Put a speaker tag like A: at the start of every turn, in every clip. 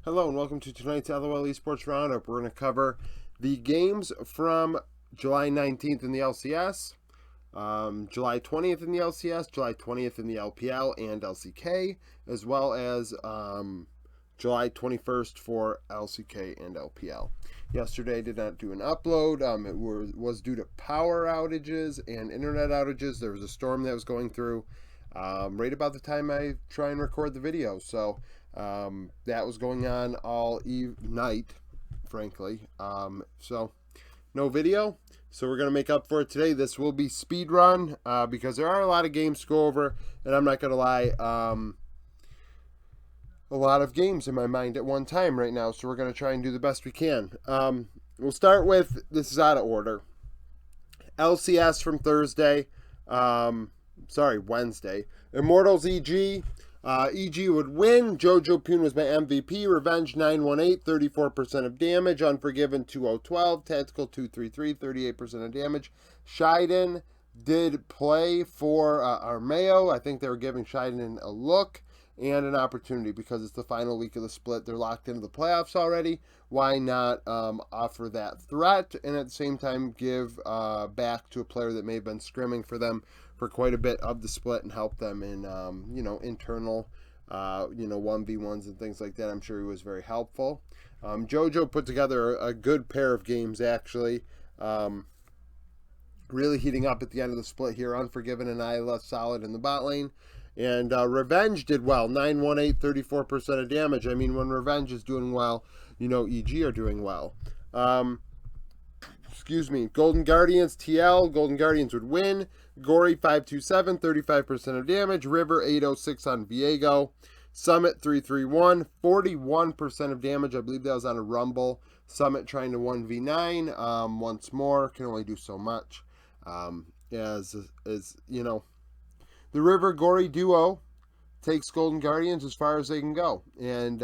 A: Hello and welcome to tonight's LOL Esports Round Up. We're going to cover the games from July 19th in the LCS, July 20th in the LCS, July 20th in the LPL and LCK, as well as July 21st for LCK and LPL. Yesterday I did not do an upload. It was due to power outages and internet outages. There was a storm that was going through right about the time I try and record the video. So that was going on all night, frankly. So no video. So we're going to make up for it today. This will be speed run because there are a lot of games to go over. And I'm not going to lie, a lot of games in my mind at one time right now. So we're going to try and do the best we can. We'll start with, this is out of order, LCS from Thursday. Wednesday. Immortals EG. EG would win. Jojo Pune was my MVP. Revenge 918, 34% of damage. Unforgiven 2012. Tactical 233, 38% of damage. Shiden did play for Armeo. I think they were giving Shiden a look and an opportunity because it's the final week of the split. They're locked into the playoffs already. Why not offer that threat and at the same time give back to a player that may have been scrimming for them for quite a bit of the split and help them in, internal, 1v1s and things like that. I'm sure he was very helpful. Jojo put together a good pair of games, actually. Really heating up at the end of the split here. Unforgiven and Isla solid in the bot lane. And Revenge did well. 918, 34% of damage. I mean, when Revenge is doing well, EG are doing well. Golden Guardians, TL. Golden Guardians would win. Gory 527, 35% of damage. River 806 on Viego. Summit 331, 41% of damage. I believe that was on a Rumble. Summit trying to 1v9 once more. Can only do so much. The River Gory duo takes Golden Guardians as far as they can go. And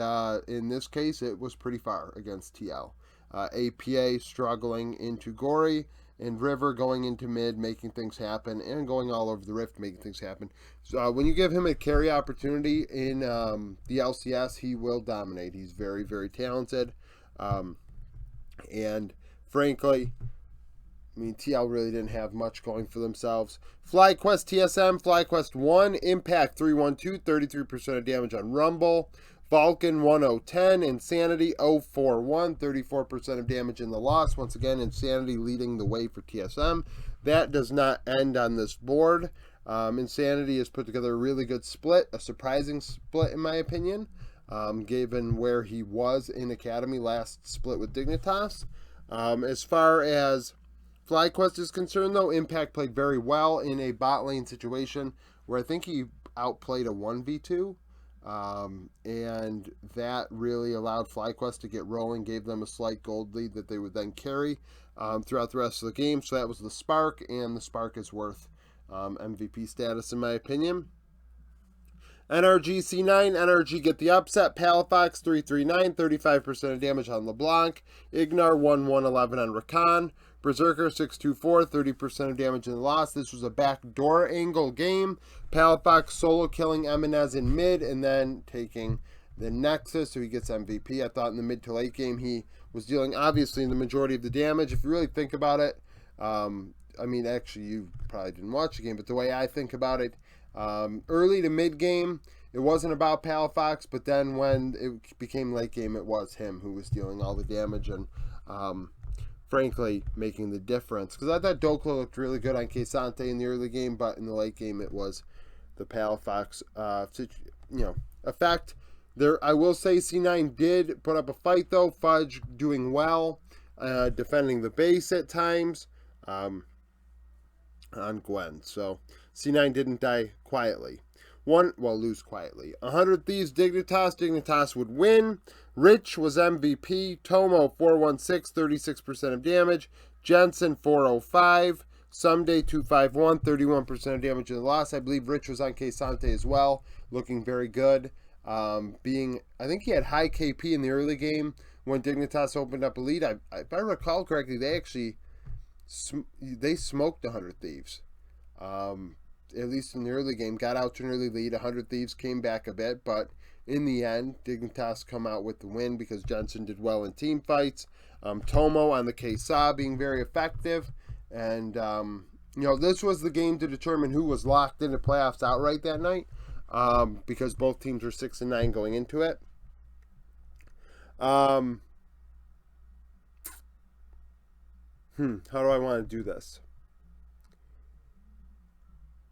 A: in this case, it was pretty far against TL. APA struggling into Gory, and River going into mid, making things happen, and going all over the Rift, making things happen. So when you give him a carry opportunity in the LCS, he will dominate. He's very, very talented. And frankly, TL really didn't have much going for themselves. FlyQuest TSM, FlyQuest 1, Impact 312, 33% of damage on Rumble. Vulcan 1010, Insanity 041, 34% of damage in the loss. Once again, Insanity leading the way for TSM. That does not end on this board. Insanity has put together a really good split, a surprising split in my opinion, given where he was in Academy last split with Dignitas. As far as FlyQuest is concerned, though, Impact played very well in a bot lane situation where I think he outplayed a 1v2. And that really allowed FlyQuest to get rolling, gave them a slight gold lead that they would then carry throughout the rest of the game. So that was the Spark, and the Spark is worth MVP status in my opinion. NRG C9, NRG get the upset. Palafox 339, 35% of damage on LeBlanc. Ignar 1111 on Rakan. Berserker 624, 30% of damage in the loss. This was a backdoor angle game. Palafox solo killing Eminez in mid and then taking the Nexus, so he gets MVP. I thought in the mid to late game he was dealing obviously the majority of the damage. If you really think about it, actually you probably didn't watch the game, but the way I think about it, early to mid game, it wasn't about Palafox, but then when it became late game, it was him who was dealing all the damage and frankly making the difference. Because I thought Dokla looked really good on Kesante in the early game, but in the late game it was the Palafox effect. There, I will say C9 did put up a fight though. Fudge doing well, defending the base at times on Gwen. So C9 didn't die quietly. Lose quietly. 100 Thieves, Dignitas. Dignitas would win. Rich was MVP. Tomo 416, 36% of damage. Jensen 405. Someday 251, 31% of damage in the loss. I believe Rich was on Kesante as well, looking very good. I think he had high KP in the early game when Dignitas opened up a lead. If I recall correctly, they smoked 100 Thieves. At least in the early game, got out to an early lead. 100 Thieves came back a bit, but in the end, Dignitas come out with the win because Jensen did well in team fights. Tomo on the Kesa being very effective. And, this was the game to determine who was locked into playoffs outright that night, because both teams were 6-9 going into it. How do I want to do this?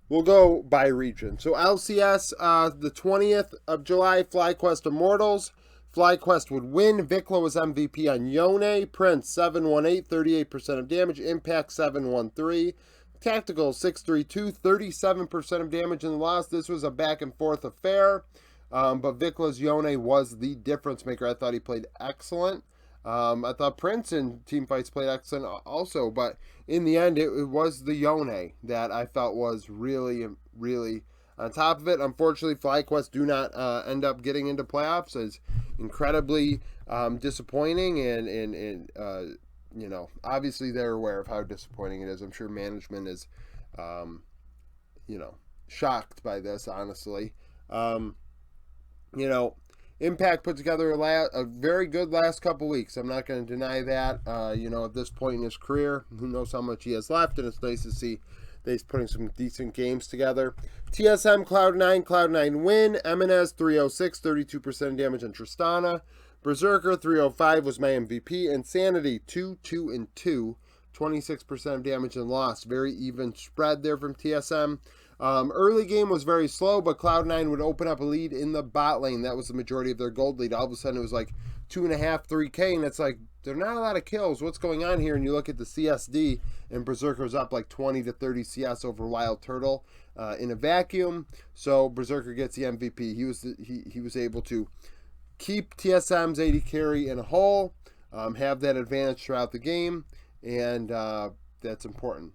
A: We'll go by region. So LCS, the 20th of July, FlyQuest Immortals. FlyQuest would win. Vikla was MVP on Yone. Prince 718, 38% of damage. Impact 713. Tactical 632, 37% of damage in the loss. This was a back and forth affair. But Vikla's Yone was the difference maker. I thought he played excellent. I thought Prince in team fights played excellent also, but in the end, it was the Yone that I felt was really, really on top of it. Unfortunately, FlyQuest do not end up getting into playoffs. It's incredibly disappointing, and obviously they're aware of how disappointing it is. I'm sure management is, shocked by this, honestly. Impact put together a very good last couple weeks. I'm not going to deny that. At this point in his career, who knows how much he has left, and it's nice to see that he's putting some decent games together. TSM Cloud9 win. Eminez 306, 32% damage on Tristana. Berserker 305 was my MVP. Insanity 2-2-2, 26% of damage and loss. Very even spread there from TSM. Early game was very slow, but Cloud9 would open up a lead in the bot lane. That was the majority of their gold lead. All of a sudden, it was like 2.5, 3K, and it's like, there are not a lot of kills. What's going on here? And you look at the CSD, and Berserker's up like 20 to 30 CS over Wild Turtle in a vacuum. So Berserker gets the MVP. He was able to keep TSM's AD carry in a hole, have that advantage throughout the game, and that's important.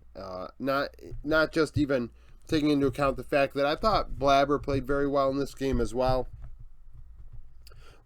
A: Not just even taking into account the fact that I thought Blabber played very well in this game as well.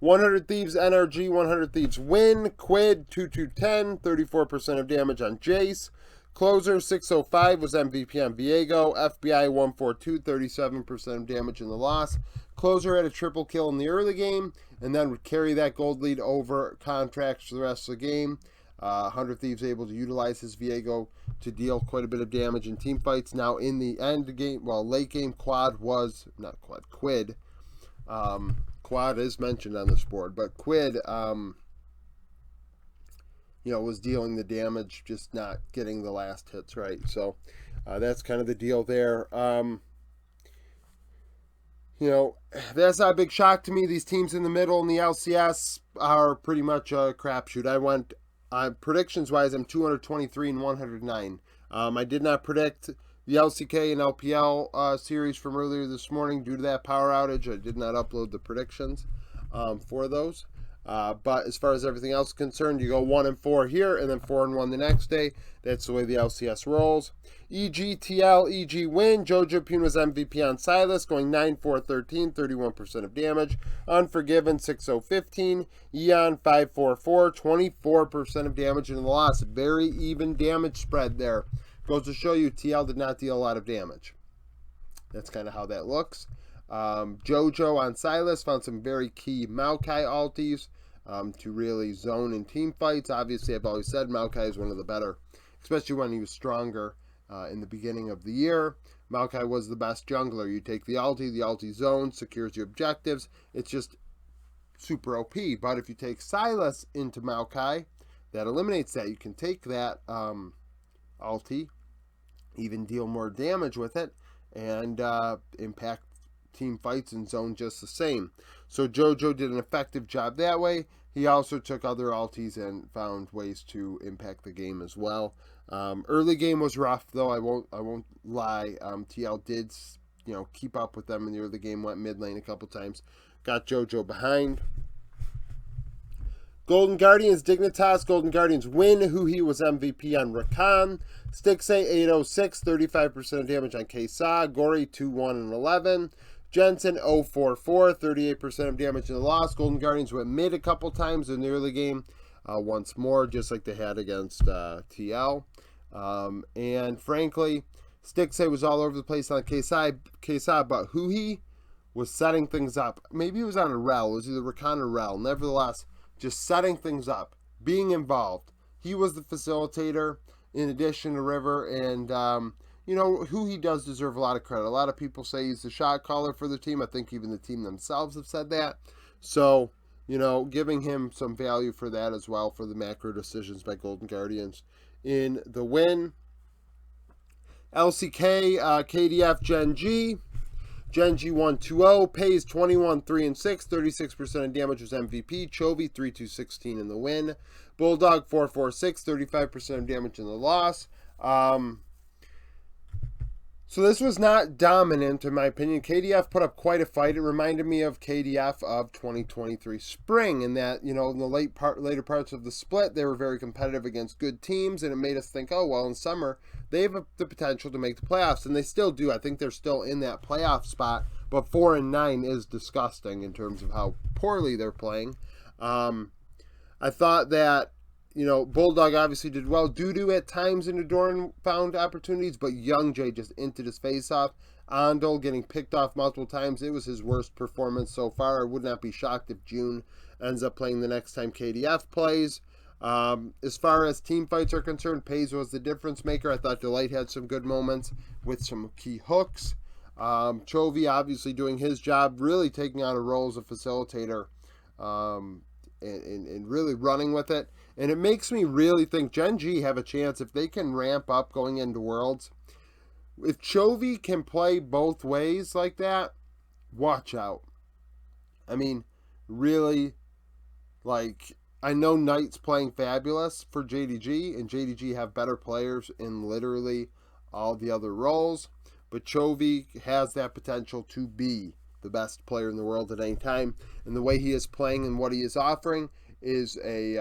A: 100 Thieves NRG, 100 Thieves win. Quid 2-2-10, 34% of damage on Jace. Closer 605 was MVP on Viego. FBI 142, 37% of damage in the loss. Closer had a triple kill in the early game and then would carry that gold lead over Contracts for the rest of the game. 100 Thieves able to utilize his Viego to deal quite a bit of damage in team fights. Now in the end game, late game, Quid. Quad is mentioned on this board, but Quid, was dealing the damage, just not getting the last hits right. So that's kind of the deal there. That's not a big shock to me. These teams in the middle in the LCS are pretty much a crapshoot. I went predictions-wise, I'm 223 and 109. I did not predict the LCK and LPL series from earlier this morning due to that power outage. I did not upload the predictions for those. But as far as everything else is concerned, you go 1-4 here and then 4-1 the next day. That's the way the LCS rolls. EG win. Jojo Pune was MVP on Silas, going 9-4-13, 31% of damage. Unforgiven 6-0-15. Eon 5-4-4, 24% of damage in the loss. Very even damage spread there. Goes to show you TL did not deal a lot of damage. That's kind of how that looks. Jojo on Silas found some very key Maokai ultis to really zone in team fights. Obviously, I've always said Maokai is one of the better, especially when he was stronger in the beginning of the year. Maokai was the best jungler. You take the ulti zone, secures your objectives. It's just super OP. But if you take Silas into Maokai, that eliminates that. You can take that ulti, even deal more damage with it, and impact team fights and zone just the same. So Jojo did an effective job that way. He also took other ultis and found ways to impact the game as well. Early game was rough though. I won't lie. TL did keep up with them in the early game. Went mid lane a couple times. Got Jojo behind. Golden Guardians, Dignitas. Golden Guardians win. Huhi was MVP on Rakan. Stixay 806, 35% of damage on Kesa. Gori 2-1 and 11. Jensen 044, 38% of damage in the loss. Golden Guardians went mid a couple times in the early game. Once more, just like they had against TL. And frankly, Stixay was all over the place on Kesa, but Huhi was setting things up. Maybe it was on a Rel. It was either Rakan or Rel. Nevertheless, just setting things up, being involved. He was the facilitator in addition to River, and who he does deserve a lot of credit. A lot of people say he's the shot caller for the team. I think even the team themselves have said that. So, giving him some value for that as well for the macro decisions by Golden Guardians in the win. LCK, KDF, Gen G. Gen G 1-2-0, Pays 21-3-6, 36% of damage was MVP. Chovy 3-2-16 in the win. Bulldog 4-4-6, 35% of damage in the loss. So this was not dominant in my opinion. KDF put up quite a fight. It reminded me of KDF of 2023 spring in that, in the later parts of the split, they were very competitive against good teams, and it made us think, oh, well, in summer, they have the potential to make the playoffs, and they still do. I think they're still in that playoff spot, but 4-9 is disgusting in terms of how poorly they're playing. I thought that, Bulldog obviously did well. Dudu at times in Adoran found opportunities, but Young Jay just inted his face off. Andal getting picked off multiple times. It was his worst performance so far. I would not be shocked if June ends up playing the next time KDF plays. As far as team fights are concerned, Pays was the difference maker. I thought Delight had some good moments with some key hooks. Chovy obviously doing his job, really taking on a role as a facilitator and really running with it. And it makes me really think Gen G have a chance if they can ramp up going into Worlds. If Chovy can play both ways like that, watch out. I mean, really, I know Knight's playing fabulous for JDG, and JDG have better players in literally all the other roles, but Chovy has that potential to be the best player in the world at any time, and the way he is playing and what he is offering is a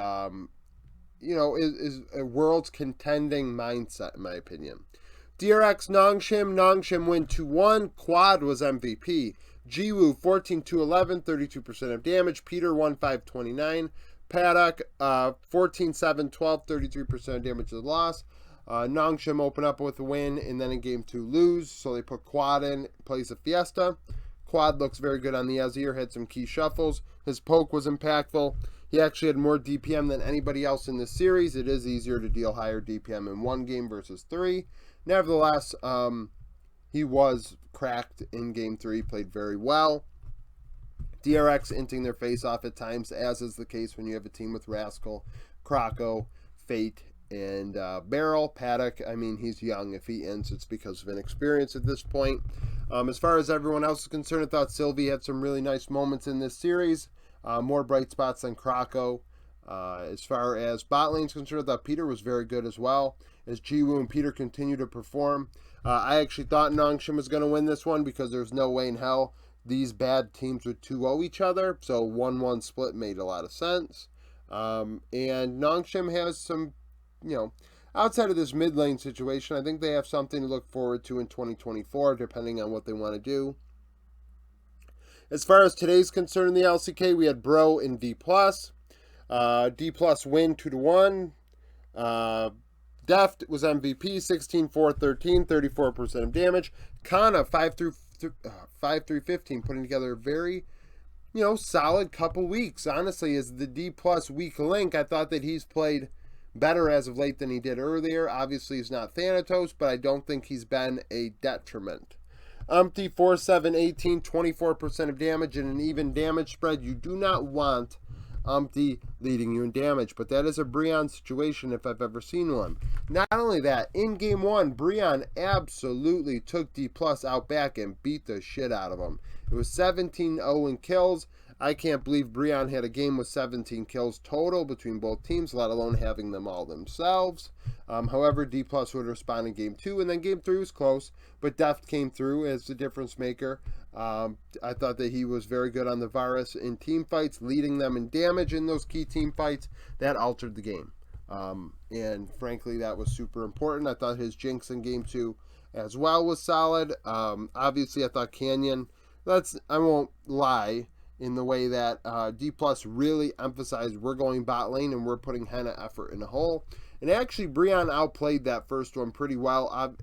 A: world's contending mindset, in my opinion. DRX Nongshim win 2-1. Quad was MVP. Jiwoo 14-11, 32% of damage. Peter 1-5-29. Paddock 14-7, 12, 33% of damage to the loss. Nongshim open up with a win, and then in game 2 lose, so they put Quad in place of Fiesta. Quad looks very good on the Azir, had some key shuffles. His poke was impactful. He actually had more DPM than anybody else in this series. It is easier to deal higher DPM in one game versus 3. Nevertheless, he was cracked in game 3, played very well. DRX inting their face off at times, as is the case when you have a team with Rascal, Croco, Fate, and Barrel. Paddock, I mean, he's young. If he ends, it's because of inexperience at this point. As far as everyone else is concerned, I thought Sylvie had some really nice moments in this series. More bright spots than Croco. As far as bot lane's concerned, I thought Peter was very good as well. As Jiwoo and Peter continue to perform. I actually thought Nongshim was going to win this one because there's no way in hell these bad teams would 2-0 each other. So 1-1 split made a lot of sense. And Nongshim has some, outside of this mid lane situation, I think they have something to look forward to in 2024, depending on what they want to do. As far as today's concerned in the LCK, we had Bro and D+. D+ win 2-1. Deft was MVP, 16-4-13, 34% of damage. Kana 5-3-15, putting together a very, solid couple weeks. Honestly, as the D+ weak link, I thought that he's played better as of late than he did earlier. Obviously, he's not Thanatos, but I don't think he's been a detriment. Umpty 4-7-18, 24% of damage in an even damage spread. You do not want Umpty leading you in damage, but that is a Brion situation if I've ever seen one. Not only that, in game 1, Brion absolutely took D+ out back and beat the shit out of him. It was 17-0 in kills. I can't believe Brion had a game with 17 kills total between both teams, let alone having them all themselves. However, D+ would respond in game 2, and then game 3 was close, but Deft came through as the difference maker. I thought that he was very good on the Varus in team fights, leading them in damage in those key team fights. That altered the game. And frankly, that was super important. I thought his Jinx in game 2 as well was solid. Obviously, I thought Canyon, I won't lie, in the way that D+ really emphasized we're going bot lane and we're putting henna effort in a hole. And actually, Brion outplayed that first one pretty well.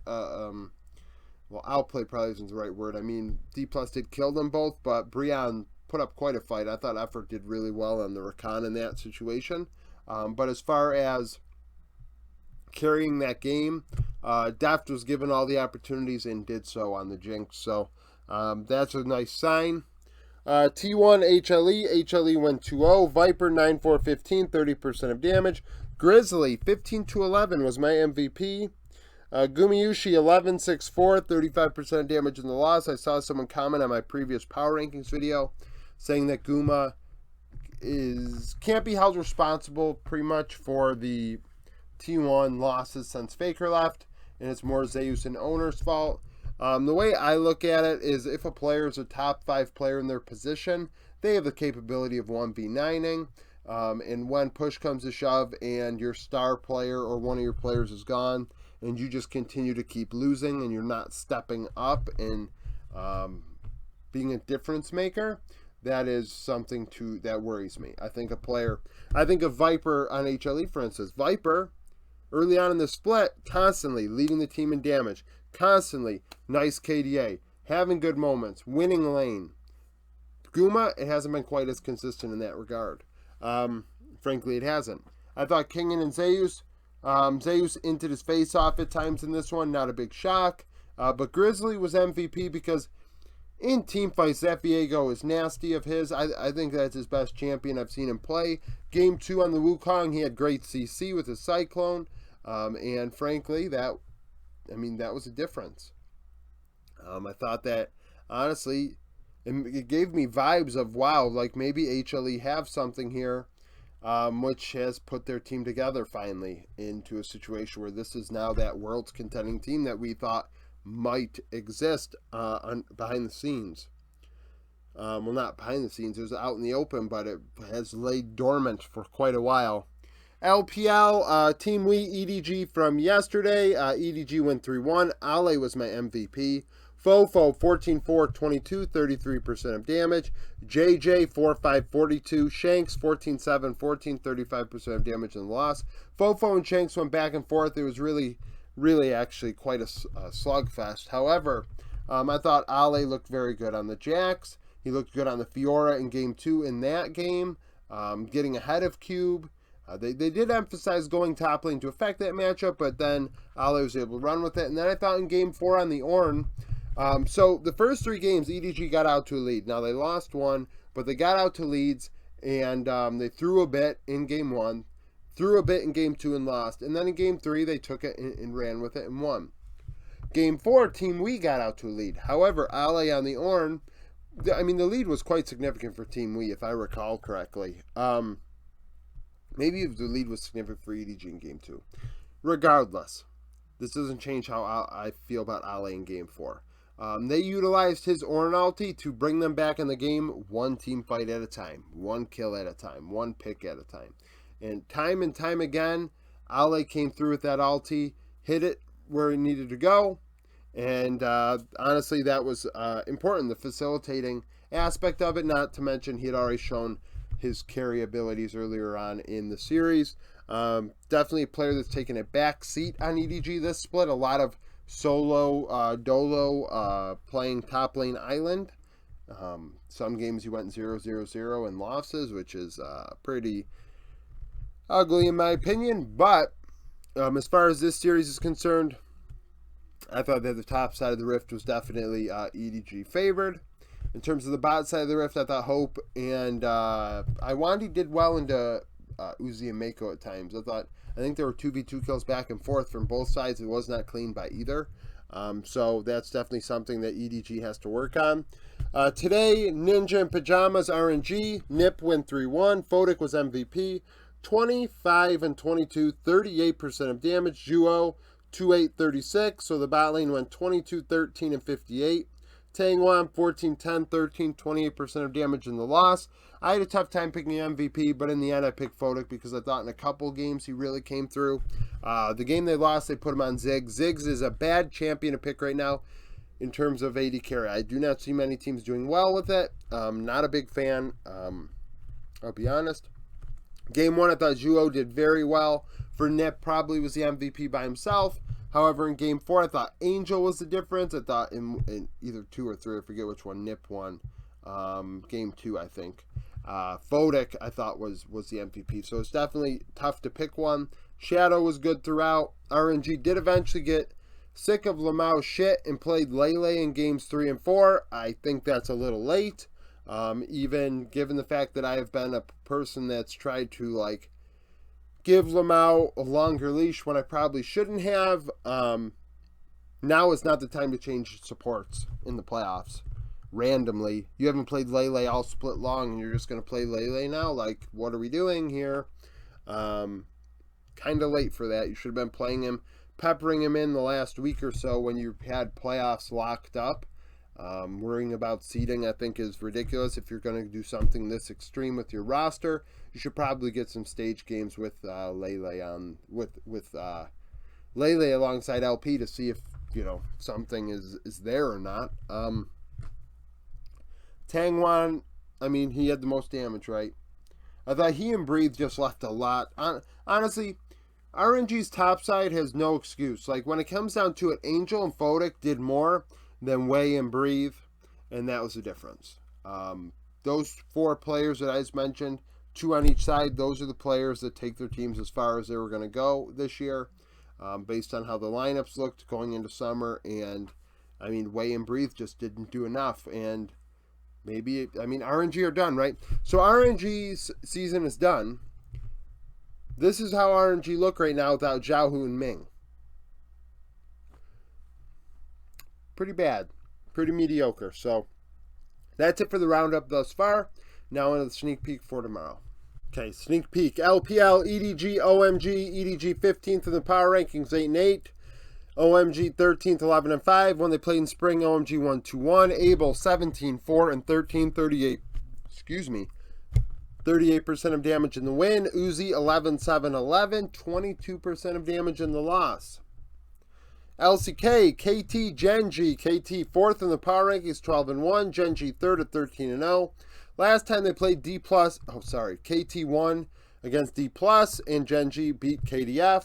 A: well, outplay probably isn't the right word. I mean, D Plus did kill them both, but Breon put up quite a fight. I thought Effort did really well on the Rakan in that situation. But as far as carrying that game, Deft was given all the opportunities and did so on the Jinx. So that's a nice sign. T1 HLE. HLE went 2-0. Viper 9-4-15, 30% of damage. Grizzly 15-11 was my MVP. Gumayushi 11-6-4, 35% of damage in the loss. I saw someone comment on my previous power rankings video saying that Guma can't be held responsible pretty much for the T1 losses since Faker left, and it's more Zeus and owner's fault. The way I look at it is if a player is a top 5 player in their position, they have the capability of 1v9ing. And when push comes to shove and your star player or one of your players is gone and you just continue to keep losing and you're not stepping up and being a difference maker, that is something that worries me. I think of Viper on HLE, for instance. Viper, early on in the split, constantly leading the team in damage, constantly nice KDA, having good moments, winning lane. Guma, it hasn't been quite as consistent in that regard. Frankly, it hasn't. I thought Kingen and Zeus entered his face off at times in this one, not a big shock. But Grizzly was MVP because in team fights, that Viego is nasty of his. I think that's his best champion I've seen him play. Game 2 on the Wukong, he had great CC with his Cyclone. And frankly, that was a difference. I thought that, honestly, it gave me vibes of, wow, like maybe HLE have something here, which has put their team together finally into a situation where this is now that world's contending team that we thought might exist behind the scenes. Well, not behind the scenes, it was out in the open, but it has laid dormant for quite a while. LPL, Team We, EDG from yesterday. EDG went 3-1. Ale was my MVP. Fofo 14-4-22, 33% of damage. JJ 4-5-42. Shanks 14-7-14, 35% of damage in the loss. Fofo and Shanks went back and forth. It was really actually quite a slugfest. However, I thought Ale looked very good on the Jax. He looked good on the Fiora in Game 2 in that game, getting ahead of Cube. They did emphasize going top lane to affect that matchup, but then Ale was able to run with it. And then I thought in Game 4 on the Ornn, so the first 3 games, EDG got out to a lead. Now, they lost one, but they got out to leads, and they threw a bit in Game 1, threw a bit in Game 2 and lost. And then in Game 3, they took it and ran with it and won. Game 4, Team We got out to a lead. However, Ale on the Ornn, the lead was quite significant for Team We, if I recall correctly. Maybe the lead was significant for EDG in Game 2. Regardless, this doesn't change how I feel about Ale in Game 4. They utilized his Ornn ulti to bring them back in the game one team fight at a time, one kill at a time, one pick at a time. And time again, Ale came through with that ulti, hit it where he needed to go. And honestly, that was important, the facilitating aspect of it, not to mention he had already shown his carry abilities earlier on in the series. Definitely a player that's taken a back seat on EDG this split. A lot of solo Dolo playing top lane island. Some games he went 0-0-0 in losses, which is pretty ugly in my opinion. But as far as this series is concerned, I thought that the top side of the rift was definitely EDG favored. In terms of the bot side of the rift, I thought Hope and Iwandi did well into Uzi and Mako at times. I think there were 2v2 kills back and forth from both sides. It was not clean by either. So that's definitely something that EDG has to work on. Today, Ninja and Pajamas RNG. Nip went 3-1. Photic was MVP. 25-22, 38% of damage. Juo 2-8-36. So the bot lane went 22-13 and 58. Tangwan 14-10, 13, 28% of damage in the loss. I had a tough time picking MVP, but in the end I picked Photic because I thought in a couple games he really came through. The game they lost, they put him on Ziggs. Ziggs is a bad champion to pick right now in terms of AD carry. I do not see many teams doing well with it. Not a big fan, I'll be honest. Game 1, I thought Juo did very well. For Nip, probably was the MVP by himself. However, in Game 4, I thought Angel was the difference. I thought in either 2 or 3, I forget which one, Nip won. Game 2, I think. Fodic, I thought, was the MVP. So it's definitely tough to pick one. Shadow was good throughout. RNG did eventually get sick of Lamau's shit and played Lele in Games 3 and 4. I think that's a little late. Even given the fact that I have been a person that's tried to, like, give Lamau a longer leash when I probably shouldn't have. Now is not the time to change supports in the playoffs. Randomly. You haven't played Lele all split long and you're just going to play Lele now? Like, what are we doing here? Kind of late for that. You should have been playing him, peppering him in the last week or so when you had playoffs locked up. Worrying about seeding, I think, is ridiculous. If you're going to do something this extreme with your roster, you should probably get some stage games with Lele on with Lele alongside LP to see if something is there or not. Tangwan, I mean, he had the most damage, right? I thought he and Breathe just left a lot. Honestly, RNG's top side has no excuse. Like, when it comes down to it, Angel and Fodic did more than Way and Breathe, and that was the difference. Those 4 players that I just mentioned, 2 on each side, those are the players that take their teams as far as they were going to go this year, based on how the lineups looked going into summer. And, I mean, Way and Breathe just didn't do enough, and maybe, RNG are done, right? So RNG's season is done. This is how RNG look right now without Xiaohu and Ming. Pretty bad. Pretty mediocre. So that's it for the roundup thus far. Now into the sneak peek for tomorrow. Okay, sneak peek. LPL, EDG, OMG, EDG 15th in the power rankings, 8-8. OMG 13th, 11-5. When they played in spring, OMG 1-2-1. Able 17-4 and 13-38. 38% of damage in the win. Uzi 11-7-11. 22% of damage in the loss. LCK, KT, Genji. KT 4th in the power rankings, 12-1. Genji 3rd at 13-0. Last time they played KT won against D+, and Genji beat KDF.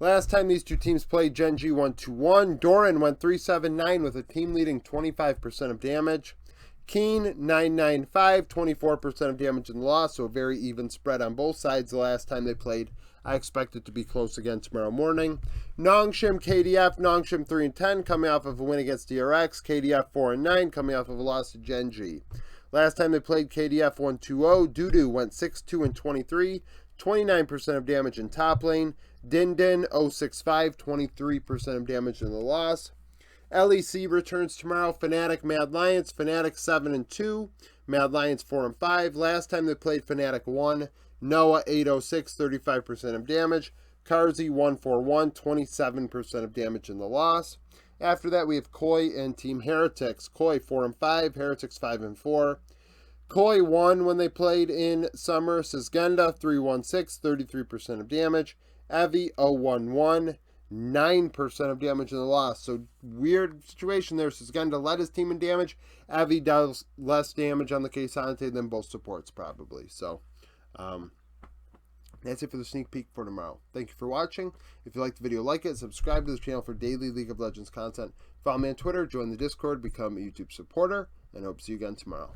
A: Last time these two teams played, Genji won 2-1. Doran went 3-7-9 with a team leading 25% of damage. Keen 9-9-5, 24% of damage in the loss, so a very even spread on both sides the last time they played. I expect it to be close again tomorrow morning. Nongshim, KDF, Nongshim 3-10, coming off of a win against DRX. KDF 4-9, coming off of a loss to Genji. Last time they played, KDF 1-2-0. Dudu went 6-2-23, 29% of damage in top lane. Din 0-6-5, 23% of damage in the loss. LEC returns tomorrow. Fnatic, Mad Lions. Fnatic 7-2. Mad Lions 4-5. Last time they played, Fnatic won. Noah 8-6, 35% of damage. Karzi 1-4-1, 27% of damage in the loss. After that, we have Koi and Team Heretics. Koi 4-5, Heretics 5-4. Koi won when they played in summer. Sisgenda 3-1-6, 33% of damage. Evi 0-1-1, 9% of damage in the loss. So weird situation there. Sisgenda led his team in damage. Evi does less damage on the K'Sante than both supports probably. So that's it for the sneak peek for tomorrow. Thank you for watching. If you liked the video, like it, subscribe to the channel for daily League of Legends content. Follow me on Twitter, join the Discord, become a YouTube supporter, and I hope to see you again tomorrow.